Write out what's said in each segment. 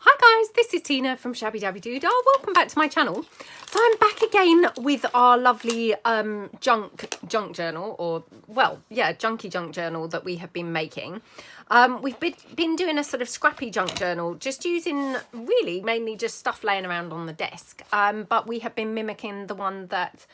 Hi guys, this is Tina from Shabbydabbydoodah. Welcome back to my channel. So I'm back again with our lovely junk journal, or well, yeah, junky junk journal that we have been making. We've been doing a sort of scrappy junk journal, just using really mainly just stuff laying around on the desk. But we have been mimicking the one that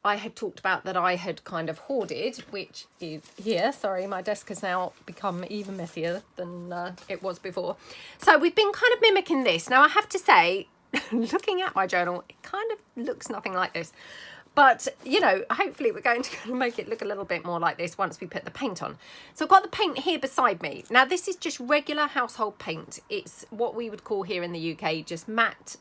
I had talked about that I had kind of hoarded, which is here. Sorry, my desk has now become even messier than it was before. So we've been kind of mimicking this. Now I have to say, looking at my journal, it kind of looks nothing like this. But, you know, hopefully we're going to make it look a little bit more like this once we put the paint on. So I've got the paint here beside me. Now this is just regular household paint. It's what we would call here in the UK just matte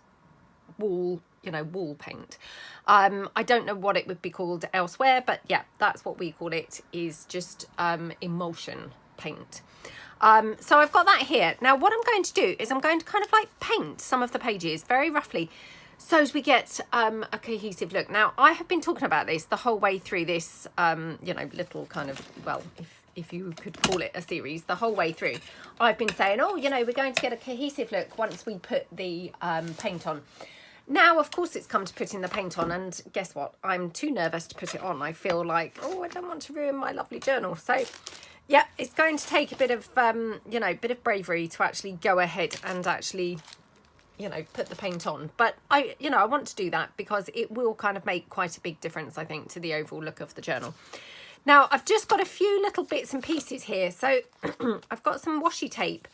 wall, you know, wall paint. I don't know what it would be called elsewhere, but yeah, that's what we call it, is just emulsion paint. So I've got that here. Now what I'm going to do is I'm going to kind of like paint some of the pages very roughly so as we get a cohesive look. Now I have been talking about this the whole way through this, you know, little kind of, well, if you could call it a series, the whole way through. I've been saying, oh, you know, we're going to get a cohesive look once we put the paint on. Now, of course, it's come to putting the paint on, and guess what? I'm too nervous to put it on. I feel like, oh, I don't want to ruin my lovely journal. So, yeah, it's going to take a bit of, you know, bit of bravery to actually go ahead and actually, you know, put the paint on. But I want to do that because it will kind of make quite a big difference, I think, to the overall look of the journal. Now, I've just got a few little bits and pieces here. So I've got some washi tape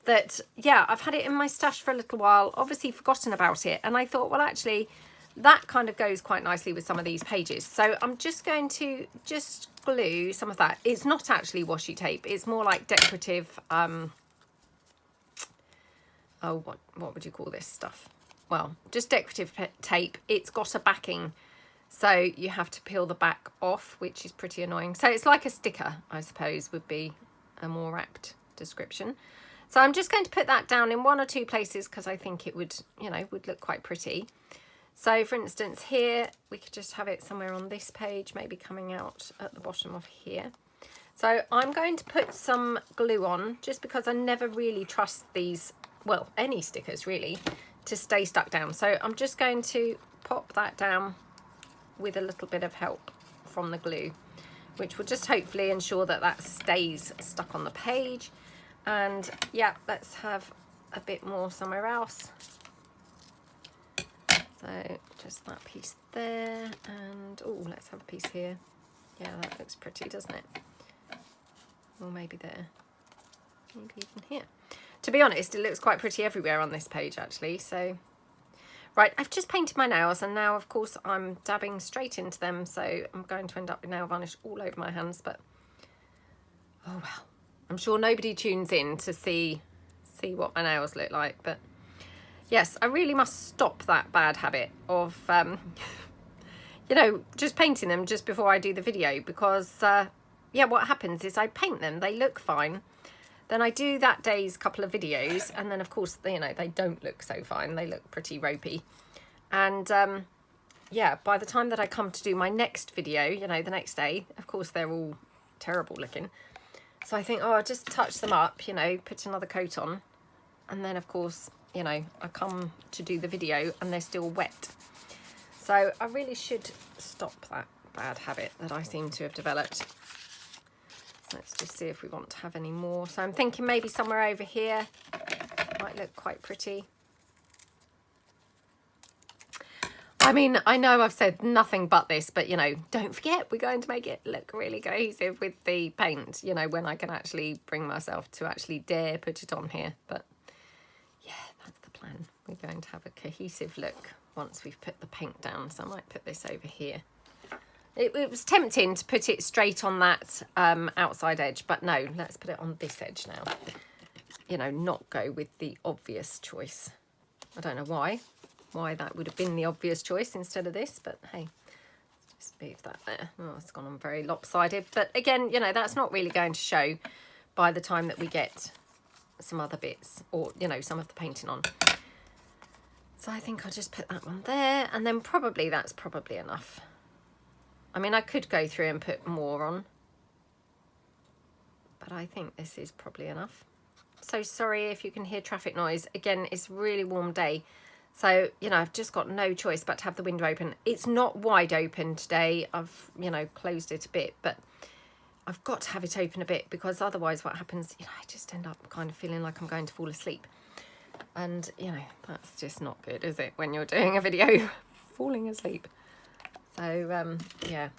that, yeah, I've had it in my stash for a little while, obviously forgotten about it. And I thought, well, actually, that kind of goes quite nicely with some of these pages. So I'm just going to just glue some of that. It's not actually washi tape. It's more like decorative, oh, what would you call this stuff? Well, just decorative tape. It's got a backing, so you have to peel the back off, which is pretty annoying. So it's like a sticker, I suppose, would be a more apt description. So I'm just going to put that down in one or two places because I think it would, you know, would look quite pretty. So for instance, here, we could just have it somewhere on this page, maybe coming out at the bottom of here. So I'm going to put some glue on just because I never really trust these, well, any stickers really, to stay stuck down. So I'm just going to pop that down with a little bit of help from the glue, which will just hopefully ensure that that stays stuck on the page. And yeah, let's have a bit more somewhere else. So just that piece there, and oh, let's have a piece here. Yeah, that looks pretty, doesn't it? Or maybe there, maybe even here. To be honest, it looks quite pretty everywhere on this page actually. So right, I've just painted my nails, and now of course I'm dabbing straight into them, so I'm going to end up with nail varnish all over my hands, but oh well. I'm sure nobody tunes in to see what my nails look like, but yes, I really must stop that bad habit of, you know, just painting them just before I do the video, because, yeah, what happens is I paint them, they look fine, then I do that day's couple of videos, and then, of course, you know, they don't look so fine, they look pretty ropey, and, yeah, by the time that I come to do my next video, you know, the next day, of course, they're all terrible looking. So I think, oh, I'll just touch them up, you know, put another coat on. And then, of course, you know, I come to do the video and they're still wet. So I really should stop that bad habit that I seem to have developed. So let's just see if we want to have any more. So I'm thinking maybe somewhere over here might look quite pretty. I mean, I know I've said nothing but this, but, you know, don't forget, we're going to make it look really cohesive with the paint, you know, when I can actually bring myself to actually dare put it on here. But, yeah, that's the plan. We're going to have a cohesive look once we've put the paint down. So I might put this over here. It was tempting to put it straight on that outside edge, but no, let's put it on this edge now. You know, not go with the obvious choice. I don't know why that would have been the obvious choice instead of this, but hey, let's just move that there. Oh, it's gone on very lopsided, but again, you know, that's not really going to show by the time that we get some other bits, or, you know, some of the painting on. So I think I'll just put that one there, and then probably that's probably enough. I mean, I could go through and put more on, but I think this is probably enough. so sorry if you can hear traffic noise. Again, it's a really warm day. So, you know, I've just got no choice but to have the window open. It's not wide open today. I've, you know, closed it a bit, but I've got to have it open a bit because otherwise what happens, you know, I just end up kind of feeling like I'm going to fall asleep. And, you know, that's just not good, is it, when you're doing a video falling asleep? So, yeah,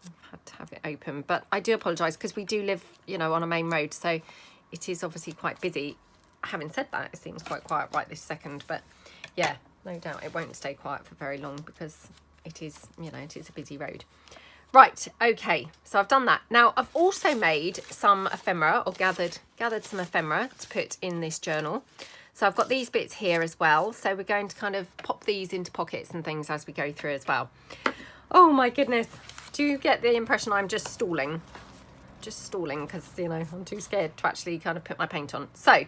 I've had to have it open. But I do apologise because we do live, you know, on a main road. So it is obviously quite busy. Having said that, it seems quite quiet right this second. But, yeah, no doubt it won't stay quiet for very long because it is, you know, it is a busy road. Right, okay, so I've done that. Now, I've also made some ephemera, or gathered some ephemera to put in this journal. So I've got these bits here as well. So we're going to kind of pop these into pockets and things as we go through as well. Oh my goodness, do you get the impression I'm just stalling? Just stalling because, you know, I'm too scared to actually kind of put my paint on. So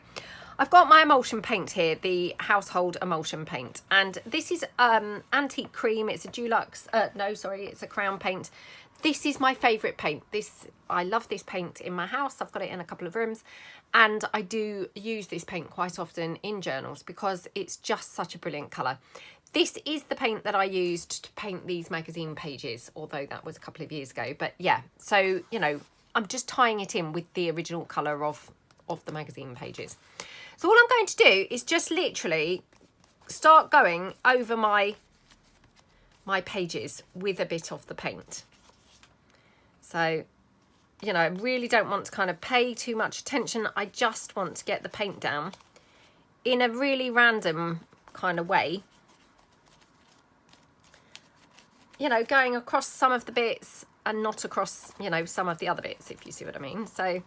I've got my emulsion paint here, the household emulsion paint, and this is antique cream. It's a Dulux, no, sorry, it's a crown paint. This is my favourite paint. I love this paint in my house. I've got it in a couple of rooms, and I do use this paint quite often in journals because it's just such a brilliant colour. This is the paint that I used to paint these magazine pages, although that was a couple of years ago. But yeah, so, you know, I'm just tying it in with the original colour of the magazine pages. So all I'm going to do is just literally start going over my pages with a bit of the paint. So, you know, I really don't want to kind of pay too much attention. I just want to get the paint down in a really random kind of way. You know, going across some of the bits and not across, you know, some of the other bits, if you see what I mean. So,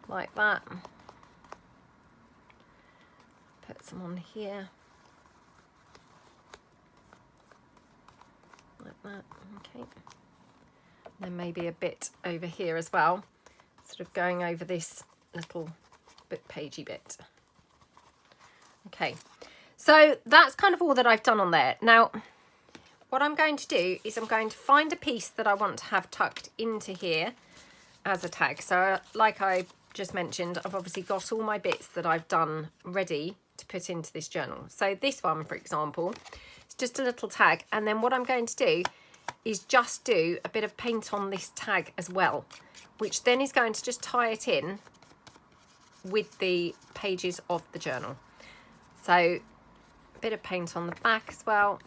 like that. Put some on here. Like that, okay. Then maybe a bit over here as well, sort of going over this little book pagey bit. Okay, so that's kind of all that I've done on there. Now, what I'm going to do is I'm going to find a piece that I want to have tucked into here as a tag. So like I just mentioned, I've obviously got all my bits that I've done ready to put into this journal. So this one, for example, it's just a little tag. And then what I'm going to do is just do a bit of paint on this tag as well, which then is going to just tie it in with the pages of the journal. So a bit of paint on the back as well.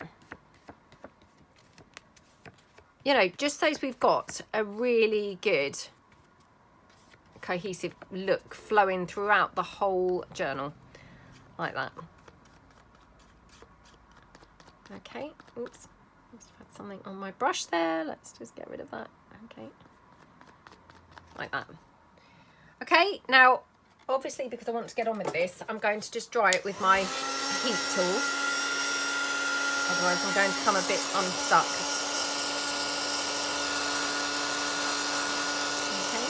You know, just so we've got a really good cohesive look flowing throughout the whole journal, like that. Okay, oops. Had something on my brush there. Let's just get rid of that. Okay, like that. Okay, now obviously because I want to get on with this, I'm going to just dry it with my heat tool, otherwise I'm going to come a bit unstuck. Okay,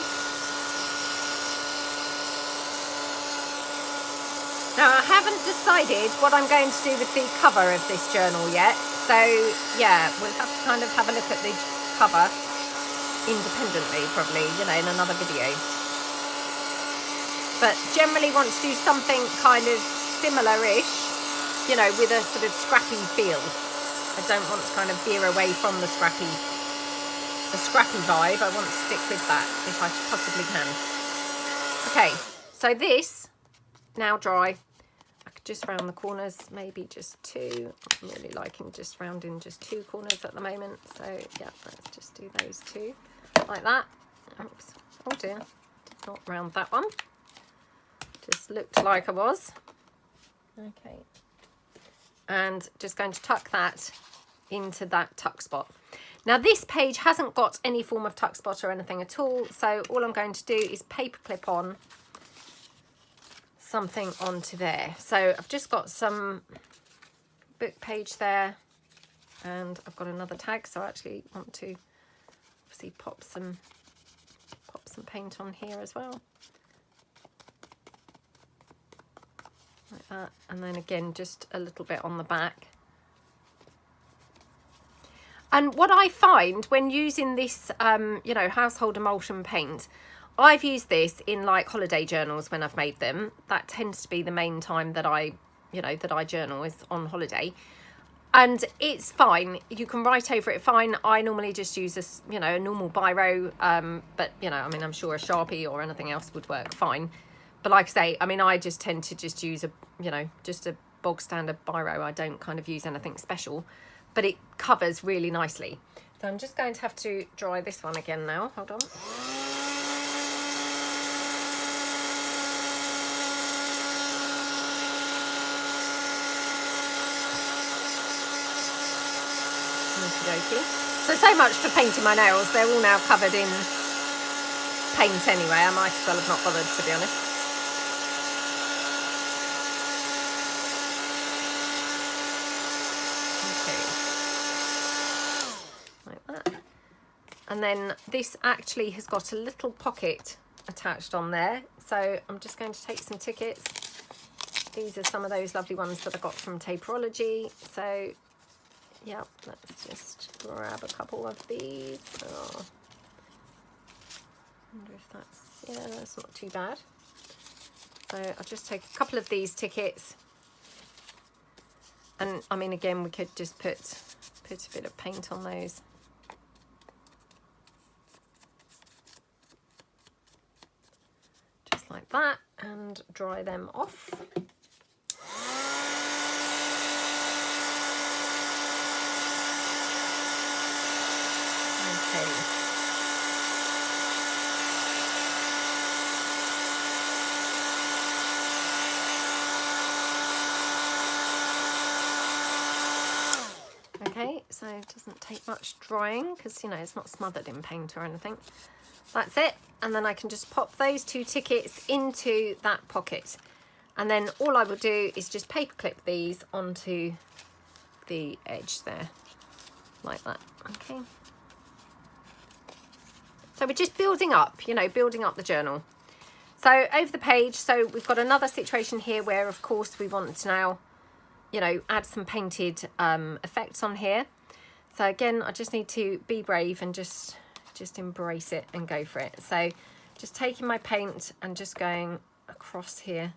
now I haven't decided what I'm going to do with the cover of this journal yet. So, yeah, we'll have to kind of have a look at the cover independently, probably, you know, in another video. But generally want to do something kind of similar-ish, you know, with a sort of scrappy feel. I don't want to kind of veer away from the scrappy vibe. I want to stick with that if I possibly can. Okay, so this, now dry. Just round the corners, maybe just two. I'm really liking just rounding just two corners at the moment. So yeah, let's just do those two like that. Oops, oh dear, did not round that one. Just looked like I was. Okay, and just going to tuck that into that tuck spot. Now this page hasn't got any form of tuck spot or anything at all, so all I'm going to do is paper clip on something onto there. So I've just got some book page there, and I've got another tag, so I actually want to obviously pop some paint on here as well, like that. And then again just a little bit on the back. And what I find when using this you know, household emulsion paint, I've used this in like holiday journals when I've made them. That tends to be the main time that I, that I journal is on holiday. And it's fine. You can write over it fine. I normally just use a normal biro. But, I mean, I'm sure a Sharpie or anything else would work fine. But like I say, I mean, I just tend to just use just a bog standard biro. I don't kind of use anything special. But it covers really nicely. So I'm just going to have to dry this one again now. Hold on. So much for painting my nails. They're all now covered in paint anyway. I might as well have not bothered, to be honest. Okay. Like that. And then this actually has got a little pocket attached on there. So I'm just going to take some tickets. These are some of those lovely ones that I got from Taperology. So yeah, let's just grab a couple of these. Oh, I wonder if that's not too bad. So I'll just take a couple of these tickets. And I mean, again, we could just put a bit of paint on those. Just like that, and dry them off. Okay, so it doesn't take much drying because, it's not smothered in paint or anything. That's it. And then I can just pop those two tickets into that pocket. And then all I will do is just paper clip these onto the edge there, like that. Okay. So we're just building up, building up the journal. So over the page, so we've got another situation here where, of course, we want to now, add some painted effects on here. So again, I just need to be brave and just embrace it and go for it. So just taking my paint and just going across here,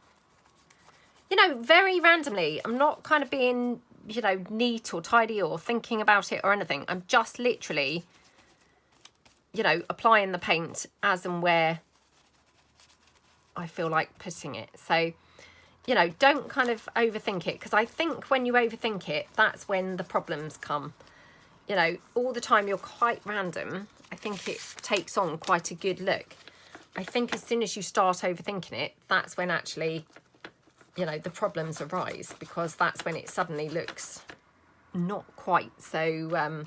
very randomly. I'm not kind of being, neat or tidy or thinking about it or anything. I'm just literally, applying the paint as and where I feel like putting it. So, don't kind of overthink it, because I think when you overthink it, that's when the problems come. All the time you're quite random, I think it takes on quite a good look. I think as soon as you start overthinking it, that's when actually, the problems arise, because that's when it suddenly looks not quite so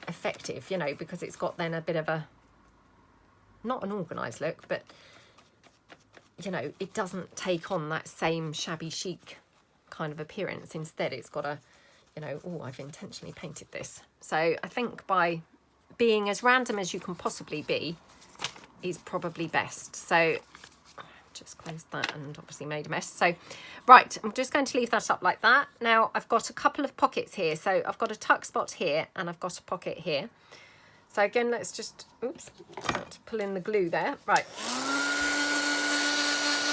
effective, because it's got then a bit of a, not an organised look, but it doesn't take on that same shabby chic kind of appearance. Instead, it's got a, oh, I've intentionally painted this. So I think by being as random as you can possibly be is probably best. So just closed that and obviously made a mess. So right, I'm just going to leave that up like that. Now I've got a couple of pockets here. So I've got a tuck spot here and I've got a pocket here. So again, let's just, oops, have to pull in the glue there. Right.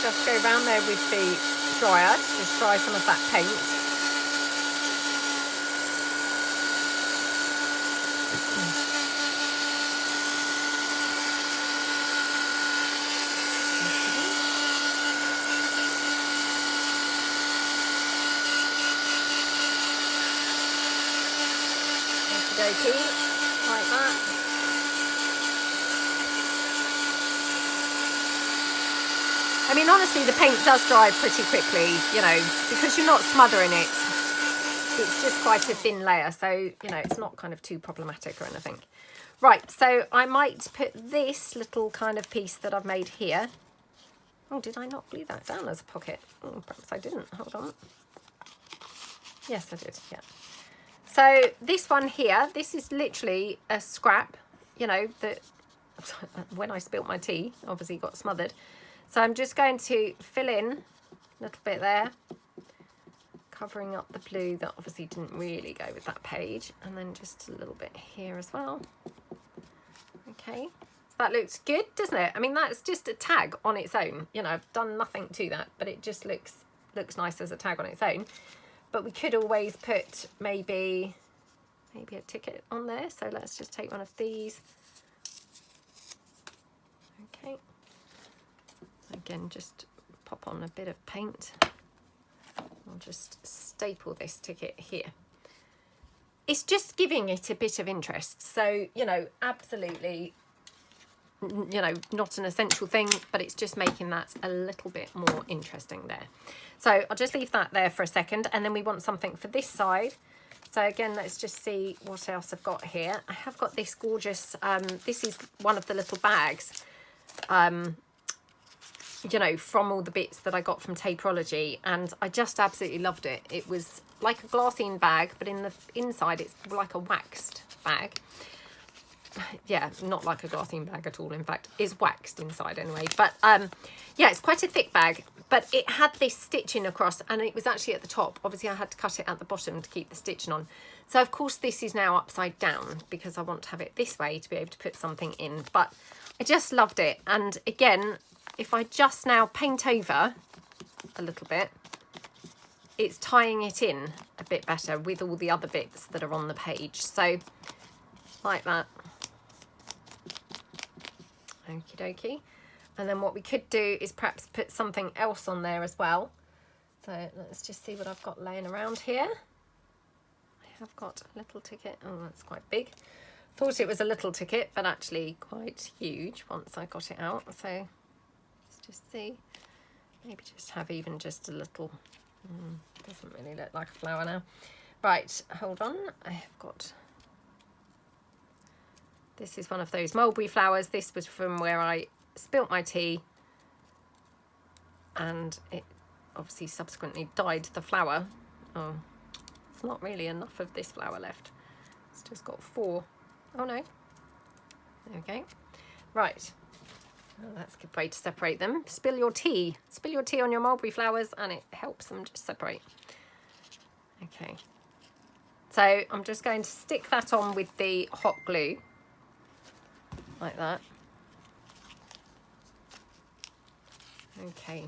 Just go around there with the dryer to just dry some of that paint. Okey-dokey, like that. I mean, honestly, the paint does dry pretty quickly, because you're not smothering it. It's just quite a thin layer, so, it's not kind of too problematic or anything. Right, so I might put this little kind of piece that I've made here. Oh, did I not glue that down as a pocket? Oh, perhaps I didn't. Hold on. Yes, I did, yeah. So this one here, this is literally a scrap, that when I spilt my tea, obviously got smothered. So I'm just going to fill in a little bit there, covering up the blue that obviously didn't really go with that page, and then just a little bit here as well. Okay, That looks good, doesn't it? I mean, that's just a tag on its own. You know, I've done nothing to that, but it just looks nice as a tag on its own. But we could always put maybe a ticket on there. So let's just take one of these. Okay. Again, just pop on a bit of paint. I'll just staple this ticket here. It's just giving it a bit of interest. So, you know, absolutely, you know, not an essential thing, but it's just making that a little bit more interesting there. So I'll just leave that there for a second, and then we want something for this side. So again, let's just see what else I've got here. I have got this gorgeous, this is one of the little bags, you know, from all the bits that I got from Taperology, and I just absolutely loved it. It was like a glassine bag, but in the inside it's like a waxed bag. Yeah, not like a glassine bag at all, in fact. It's waxed inside anyway. But yeah, it's quite a thick bag, but it had this stitching across, and it was actually at the top. Obviously, I had to cut it at the bottom to keep the stitching on. So, of course, this is now upside down because I want to have it this way to be able to put something in. But I just loved it. And again, if I just now paint over a little bit, it's tying it in a bit better with all the other bits that are on the page. So, like that. Okie dokie. And then what we could do is perhaps put something else on there as well. So let's just see what I've got laying around here. I have got a little ticket. Oh, that's quite big. Thought it was a little ticket, but actually quite huge once I got it out. So let's just see. Maybe just have even just a little. Doesn't really look like a flower now. Right, hold on. I have got. This is one of those mulberry flowers. This was from where I spilt my tea, and it obviously subsequently dyed the flower. Oh, it's not really enough of this flower left. It's just got 4. Oh no. Okay. Right. Oh, that's a good way to separate them. Spill your tea. Spill your tea on your mulberry flowers and it helps them just separate. Okay. So I'm just going to stick that on with the hot glue. Like that. Okay.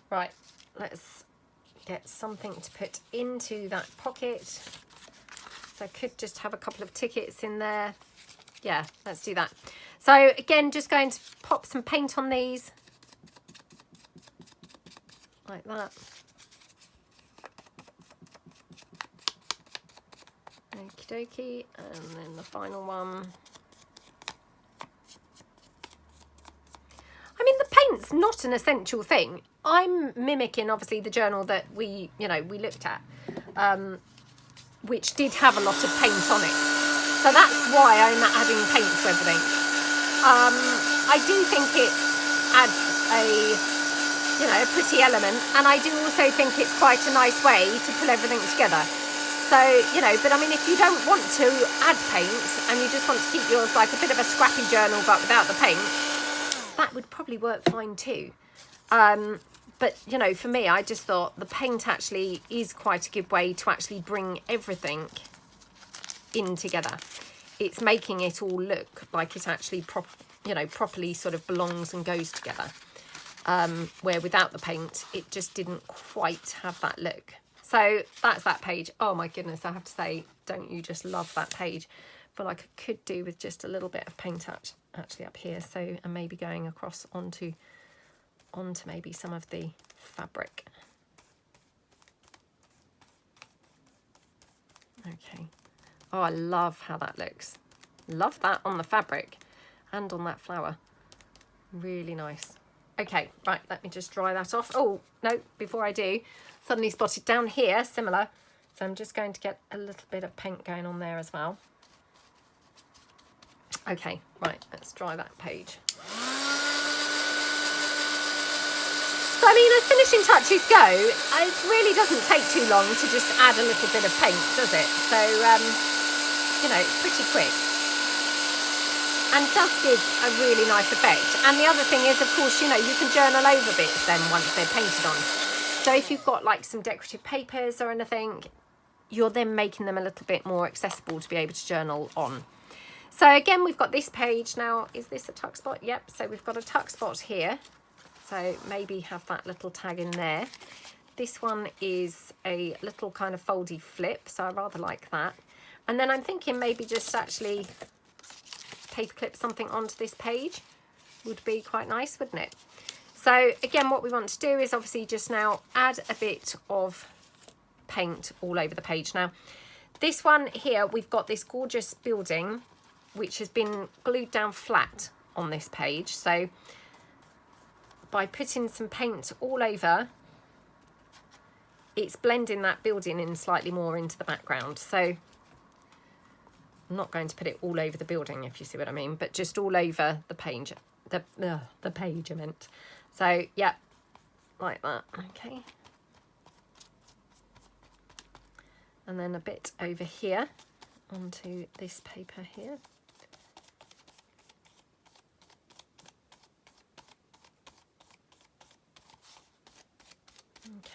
Right. Let's get something to put into that pocket. So I could just have a couple of tickets in there. Yeah, let's do that. So again, just going to pop some paint on these. Like that. Okie dokie. And then the final one. I mean, the paint's not an essential thing. I'm mimicking, obviously, the journal that we looked at, which did have a lot of paint on it. So that's why I'm adding paint to everything. I do think it adds a pretty element, and I do also think it's quite a nice way to pull everything together. So, but I mean, if you don't want to add paint and you just want to keep yours like a bit of a scrappy journal but without the paint, that would probably work fine too. But, for me, I just thought the paint actually is quite a good way to actually bring everything in together. It's making it all look like it actually properly sort of belongs and goes together. Where without the paint, it just didn't quite have that look. So that's that page. Oh my goodness, I have to say, don't you just love that page? I feel like I could do with just a little bit of paint actually up here. So, and maybe going across onto maybe some of the fabric. Okay. Oh, I love how that looks. Love that on the fabric and on that flower. Really nice. Okay, right, let me just dry that off. Oh, no, before I do, suddenly spotted down here, similar. So I'm just going to get a little bit of paint going on there as well. Okay, right, let's dry that page. So, I mean, as finishing touches go, it really doesn't take too long to just add a little bit of paint, does it? So, it's pretty quick. And does give a really nice effect. And the other thing is, of course, you can journal over bits then once they're painted on. So if you've got like some decorative papers or anything, you're then making them a little bit more accessible to be able to journal on. So again, we've got this page now. Is this a tuck spot? Yep. So we've got a tuck spot here. So maybe have that little tag in there. This one is a little kind of foldy flip. So I rather like that. And then I'm thinking maybe just actually paperclip something onto this page would be quite nice, wouldn't it? So again, what we want to do is obviously just now add a bit of paint all over the page. Now, this one here, we've got this gorgeous building which has been glued down flat on this page. So by putting some paint all over, it's blending that building in slightly more into the background. So I'm not going to put it all over the building, if you see what I mean, but just all over the page, the page I meant. So yeah, like that. Okay. And then a bit over here onto this paper here.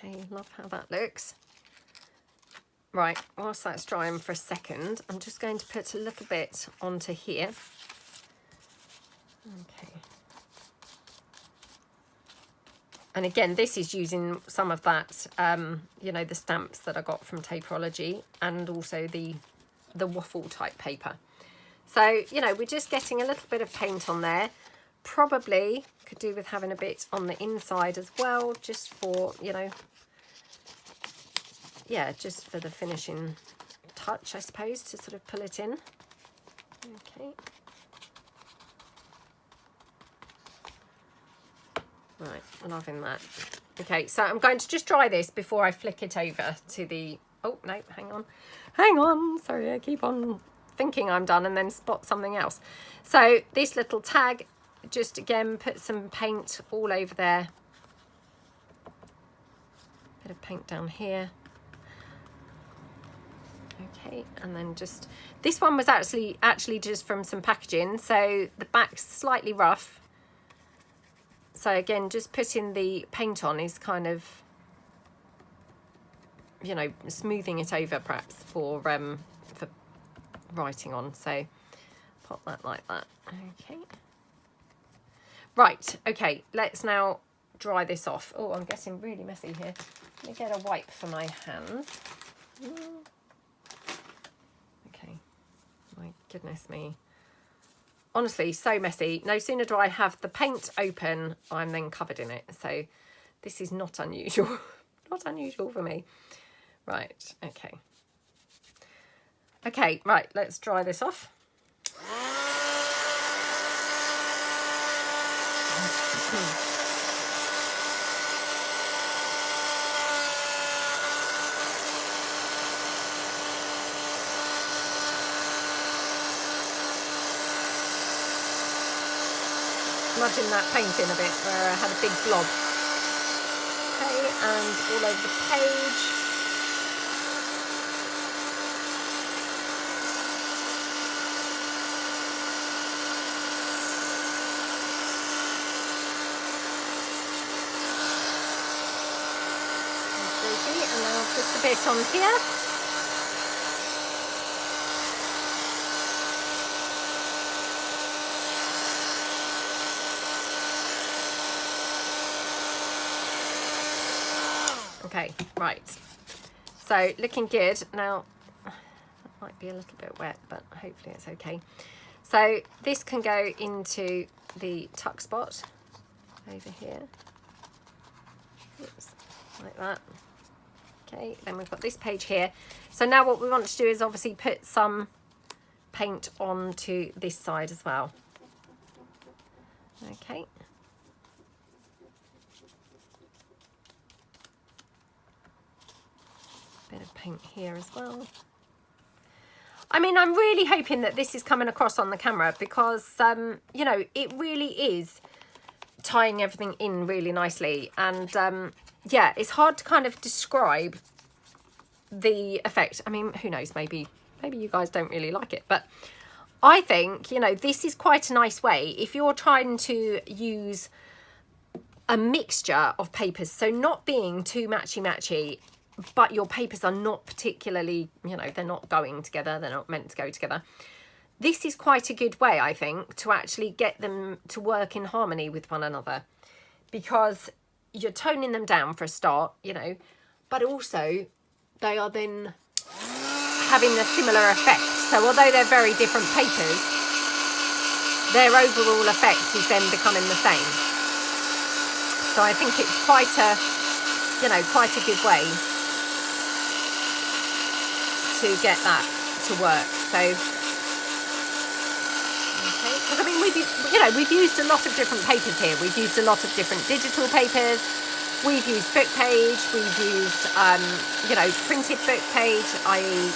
Okay, love how that looks. Right, whilst that's drying for a second, I'm just going to put a little bit onto here. Okay. And again, this is using some of that, you know, the stamps that I got from Taperology, and also the waffle type paper. So, you know, we're just getting a little bit of paint on there. Probably could do with having a bit on the inside as well, just for, you know, yeah, just for the finishing touch, I suppose, to sort of pull it in. Okay. Right, loving that. Okay, so I'm going to just dry this before I flick it over to the... Oh, no, hang on. Sorry, I keep on thinking I'm done and then spot something else. So this little tag, just again, put some paint all over there. Bit of paint down here. Okay, and then just... This one was actually just from some packaging, so the back's slightly rough. So again, just putting the paint on is kind of, you know, smoothing it over perhaps for writing on. So pop that like that. Okay. Right. Okay. Let's now dry this off. Oh, I'm getting really messy here. Let me get a wipe for my hands. Okay. My goodness me. Honestly, so messy. No sooner do I have the paint open, I'm then covered in it. So this is not unusual. Not unusual for me. Right, okay. Okay, right, let's dry this off. Smudging that paint in a bit where I had a big blob. Okay, and all over the page. Okay, and now just a bit on here. Okay, right, so looking good. Now, that might be a little bit wet, but hopefully it's okay. So this can go into the tuck spot over here. Oops, like that. Okay, then we've got this page here. So now what we want to do is obviously put some paint onto this side as well. Okay. Bit of paint here as well. I mean, I'm really hoping that this is coming across on the camera because, you know, it really is tying everything in really nicely. And, yeah, it's hard to kind of describe the effect. I mean, who knows, maybe you guys don't really like it. But I think, you know, this is quite a nice way if you're trying to use a mixture of papers. So not being too matchy-matchy, but your papers are not particularly, you know, they're not going together, they're not meant to go together. this is quite a good way, I think, to actually get them to work in harmony with one another, because you're toning them down for a start, you know, but also they are then having a similar effect. So although they're very different papers, their overall effect is then becoming the same. So I think it's quite a, you know, quite a good way to get that to work. So, okay, because I mean, we've used a lot of different papers here. We've used a lot of different digital papers. We've used book page. We've used, you know, printed book page, i.e.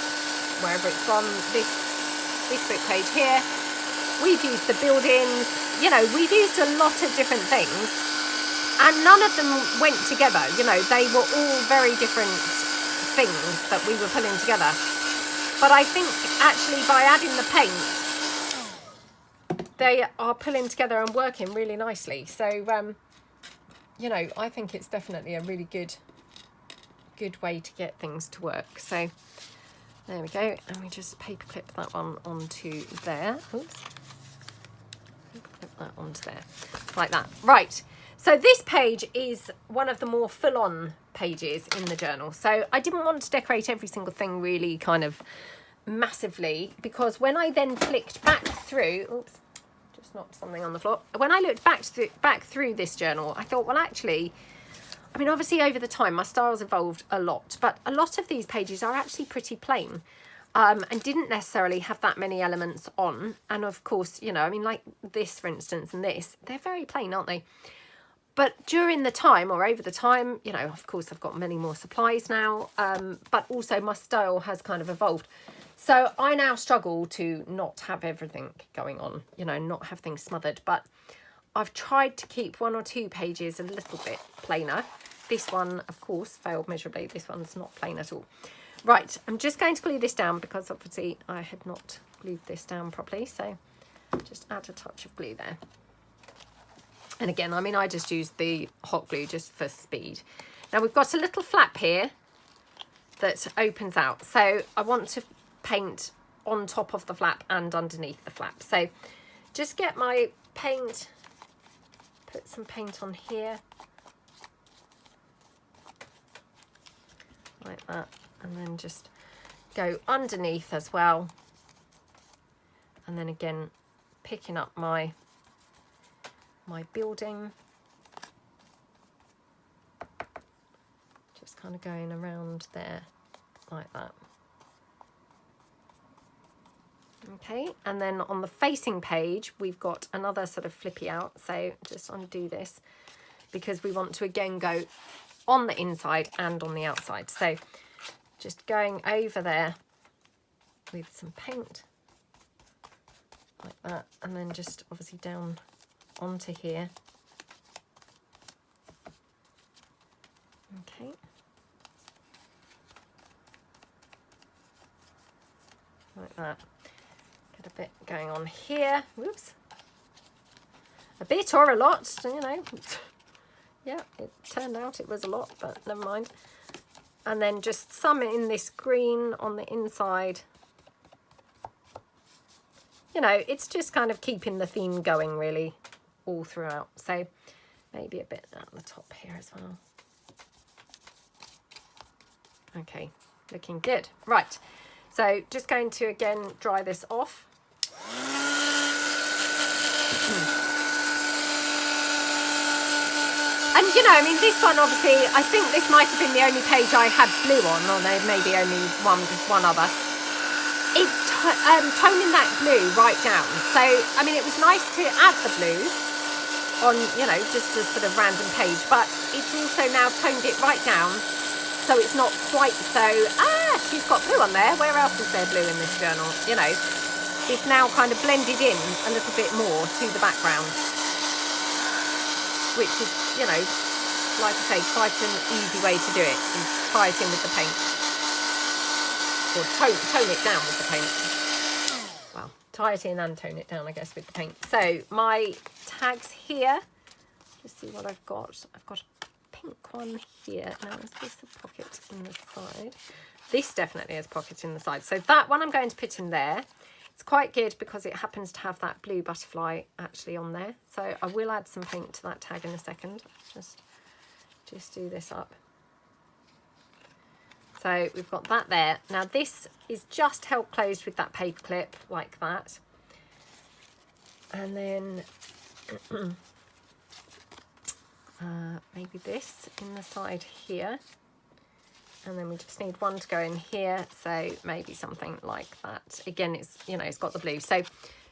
wherever it's from, this book page here. We've used the buildings, you know, we've used a lot of different things, and none of them went together, you know, they were all very different things that we were pulling together. But I think actually by adding the paint, they are pulling together and working really nicely. So, you know, I think it's definitely a really good way to get things to work. So there we go, and we just paper clip that one onto there. Oops. Put that onto there, like that. Right, so this page is one of the more full-on pages in the journal. So I didn't want to decorate every single thing really kind of massively, because when I then flicked back through, oops, just knocked something on the floor. When I looked back through this journal, I thought, well, actually, I mean, obviously over the time my style's evolved a lot, but a lot of these pages are actually pretty plain. And didn't necessarily have that many elements on. And of course, you know, I mean, like this, for instance, and this, they're very plain, aren't they? But during the time, or over the time, you know, of course, I've got many more supplies now, but also my style has kind of evolved. So I now struggle to not have everything going on, you know, not have things smothered. But I've tried to keep one or two pages a little bit plainer. This one, of course, failed miserably. This one's not plain at all. Right, I'm just going to glue this down because obviously I had not glued this down properly. So just add a touch of glue there. And again, I mean, I just used the hot glue just for speed. Now we've got a little flap here that opens out. So I want to paint on top of the flap and underneath the flap. So just get my paint, put some paint on here. Like that. And then just go underneath as well, and then again picking up my building, just kind of going around there like that. Okay, and then on the facing page we've got another sort of flippy out, so just undo this because we want to again go on the inside and on the outside. So just going over there with some paint like that, and then just obviously down onto here. Okay. Like that. Get a bit going on here. Whoops. A bit or a lot, you know. Yeah, it turned out it was a lot, but never mind. And then just some in this green on the inside. You know, it's just kind of keeping the theme going really all throughout. So maybe a bit at the top here as well. Okay, looking good. Right, so just going to again dry this off. And, you know, I mean, this one, obviously, I think this might have been the only page I had blue on, or there may be only one other. It's toning that blue right down. So, I mean, it was nice to add the blue on, you know, just a sort of random page, but it's also now toned it right down, so it's not quite so, she's got blue on there. Where else is there blue in this journal? You know, it's now kind of blended in a little bit more to the background, which is, you know, like I say, quite an easy way to do it, is tie it in with the paint, or tone it down with the paint. Well, tie it in and tone it down, I guess, with the paint. So my tags here, just see what I've got. I've got a pink one here. Now, is this a pocket in the side? This definitely has pocket in the side. So that one I'm going to put in there. It's quite good because it happens to have that blue butterfly actually on there. So I will add some paint to that tag in a second. Just do this up. So we've got that there. Now this is just held closed with that paper clip like that. And then maybe this in the side here. And then we just need one to go in here. So maybe something like that. Again, it's, you know, it's got the blue. So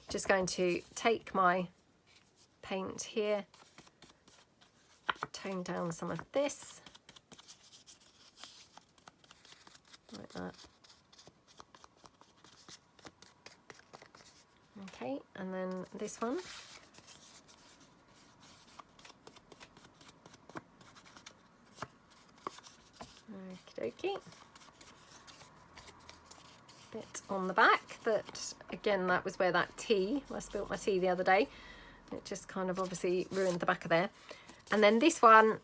just going to take my paint here, tone down some of this. Like that. Okay, and then this one. Okie dokie. Bit on the back that, again, that was where that tea, I spilled my tea the other day. It just kind of obviously ruined the back of there. And then this one,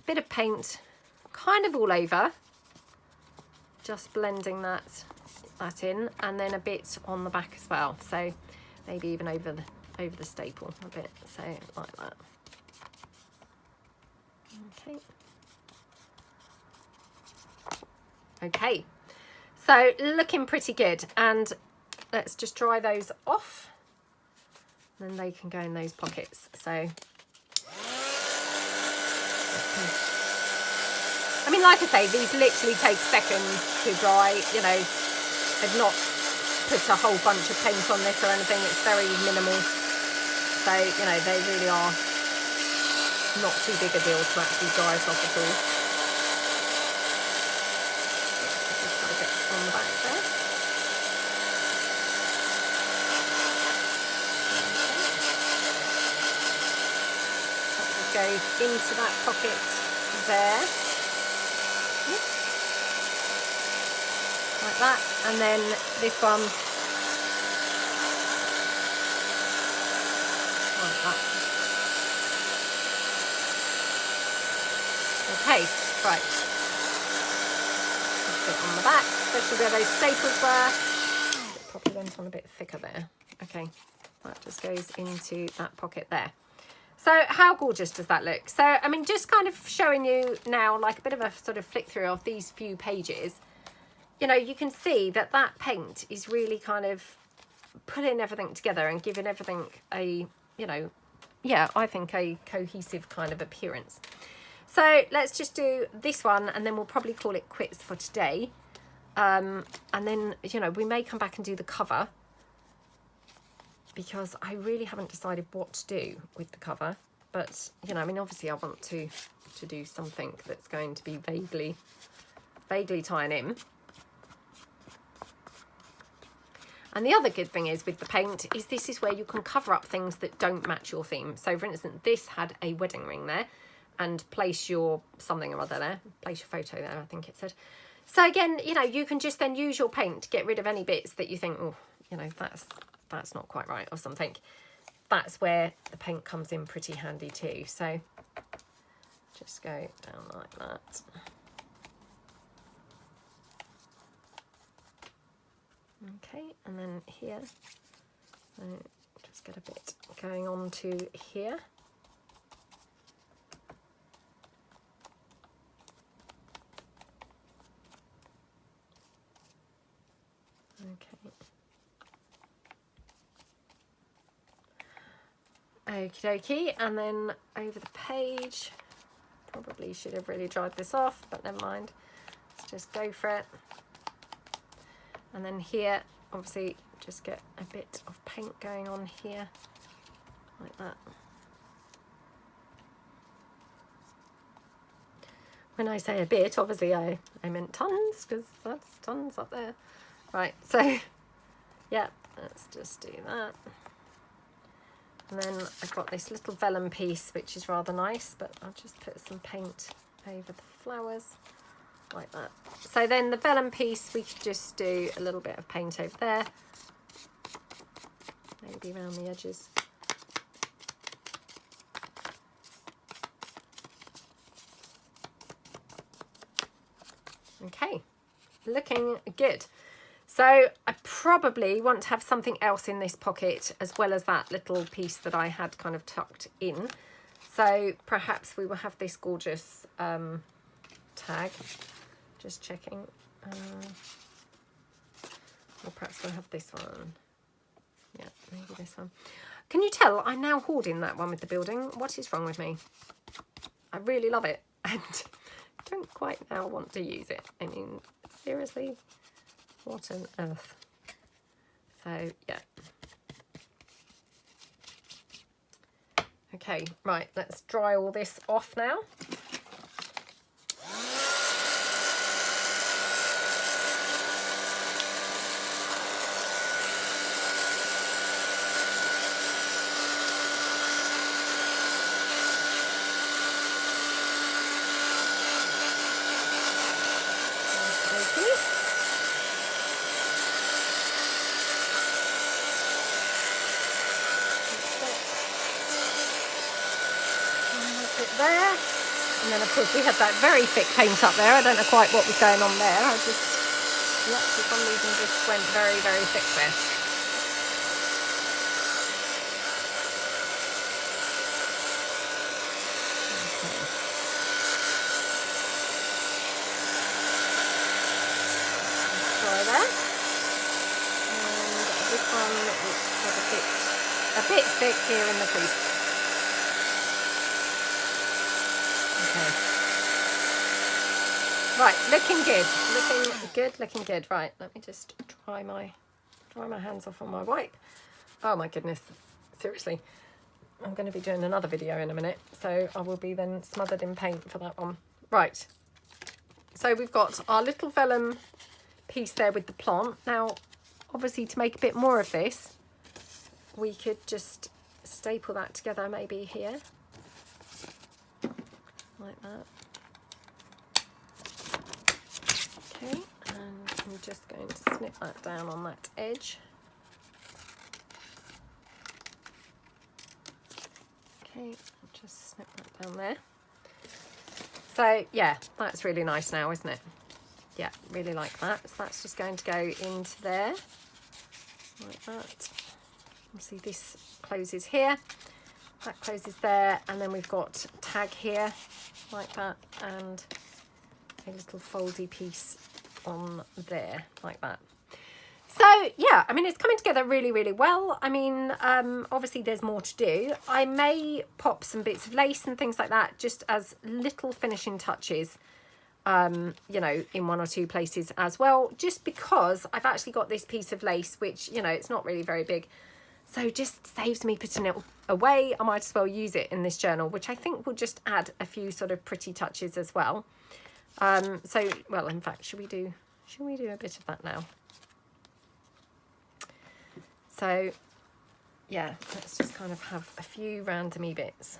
bit of paint kind of all over. Just blending that in, and then a bit on the back as well. So maybe even over the staple a bit. So like that. Okay. Okay. So looking pretty good, and let's just dry those off. Then they can go in those pockets. So. I mean, like I say, these literally take seconds to dry, you know. I've not put a whole bunch of paint on this or anything. It's very minimal. So, you know, they really are not too big a deal to actually dry us off at all. Just got a bit on the back there. That just goes into that pocket there. Like that, and then this one like that. Okay, right. Just put it on the back, especially where those staples were. It probably went on a bit thicker there. Okay, that just goes into that pocket there. So how gorgeous does that look? So, I mean, just kind of showing you now like a bit of a sort of flick through of these few pages. You know, you can see that that paint is really kind of putting everything together and giving everything a, you know, yeah, I think a cohesive kind of appearance. So let's just do this one, and then we'll probably call it quits for today. And then, you know, we may come back and do the cover, because I really haven't decided what to do with the cover. But, you know, I mean, obviously I want to do something that's going to be vaguely tying in. And the other good thing is with the paint is this is where you can cover up things that don't match your theme. So for instance, this had a wedding ring there, and place your something or other there, place your photo there, I think it said. So again, you know, you can just then use your paint to get rid of any bits that you think, oh, you know, that's not quite right or something. That's where the paint comes in pretty handy too. So just go down like that. Okay, and then here, so just get a bit going on to here. Okay. Okie dokie, and then over the page, probably should have really dried this off, but never mind. Let's just go for it. And then here, obviously, just get a bit of paint going on here, like that. When I say a bit, obviously I meant tons, because that's tons up there. Right, so, yeah, let's just do that. And then I've got this little vellum piece, which is rather nice, but I'll just put some paint over the flowers. Like that. So then the vellum piece, we could just do a little bit of paint over there, maybe around the edges. Okay, looking good. So I probably want to have something else in this pocket as well as that little piece that I had kind of tucked in. So perhaps we will have this gorgeous tag. Just checking. Or perhaps we'll have this one. Yeah, maybe this one. Can you tell I'm now hoarding that one with the building? What is wrong with me? I really love it and don't quite now want to use it. I mean, seriously, what on earth? So, yeah. Okay, right, let's dry all this off now. There, and then of course we had that very thick paint up there. I don't know quite what was going on there. I just, yeah, for some reason just went very, very thick there. Try there, and this one is a bit thick here in the crease. Right, looking good. Right, let me just dry my hands off on my wipe. Oh my goodness, seriously, I'm going to be doing another video in a minute, so I will be then smothered in paint for that one. Right, so we've got our little vellum piece there with the plant. Now, obviously, to make a bit more of this, we could just staple that together maybe here, like that. Okay, and I'm just going to snip that down on that edge. Okay, I'll just snip that down there. So yeah, that's really nice now, isn't it? Yeah, really like that. So that's just going to go into there, like that. See, this closes here, that closes there, and then we've got tag here, like that, and a little foldy piece on there, like that. So yeah, I mean, it's coming together really, really well. I mean, obviously there's more to do. I may pop some bits of lace and things like that just as little finishing touches, you know, in one or two places as well, just because I've actually got this piece of lace, which, you know, it's not really very big. So just saves me putting it away. I might as well use it in this journal, which I think will just add a few sort of pretty touches as well. So, well, in fact, should we do a bit of that now? So, yeah, let's just kind of have a few randomy bits.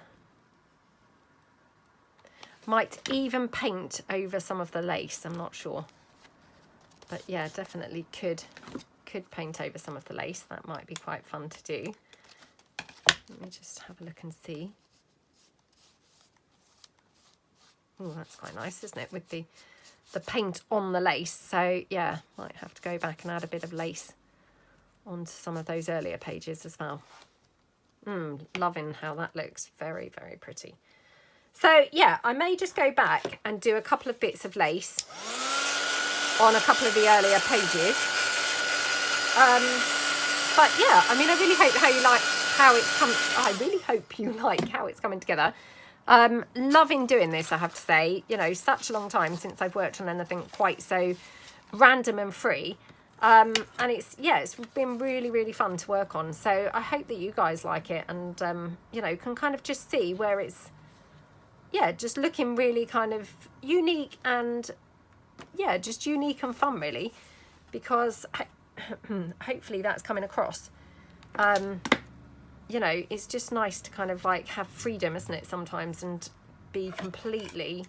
Might even paint over some of the lace, I'm not sure. But yeah, definitely could paint over some of the lace. That might be quite fun to do. Let me just have a look and see. Oh, that's quite nice, isn't it? With the paint on the lace. So yeah, might have to go back and add a bit of lace onto some of those earlier pages as well. Loving how that looks. Very, very pretty. So yeah, I may just go back and do a couple of bits of lace on a couple of the earlier pages. But yeah, I mean, I really hope you like how it's coming together. Loving doing this, I have to say. You know, such a long time since I've worked on anything quite so random and free. And it's been really, really fun to work on. So I hope that you guys like it and, you know, can kind of just see where it's, yeah, just looking really kind of unique and, yeah, just unique and fun, really, because hopefully that's coming across. You know, it's just nice to kind of like have freedom, isn't it, sometimes, and be completely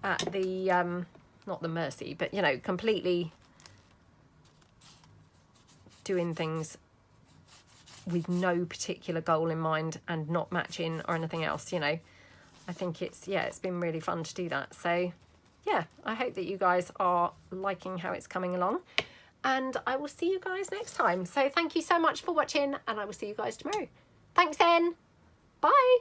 at the, not the mercy, but, you know, completely doing things with no particular goal in mind and not matching or anything else, you know. I think it's, yeah, it's been really fun to do that. So yeah, I hope that you guys are liking how it's coming along, and I will see you guys next time. So thank you so much for watching, and I will see you guys tomorrow. Thanks then. Bye.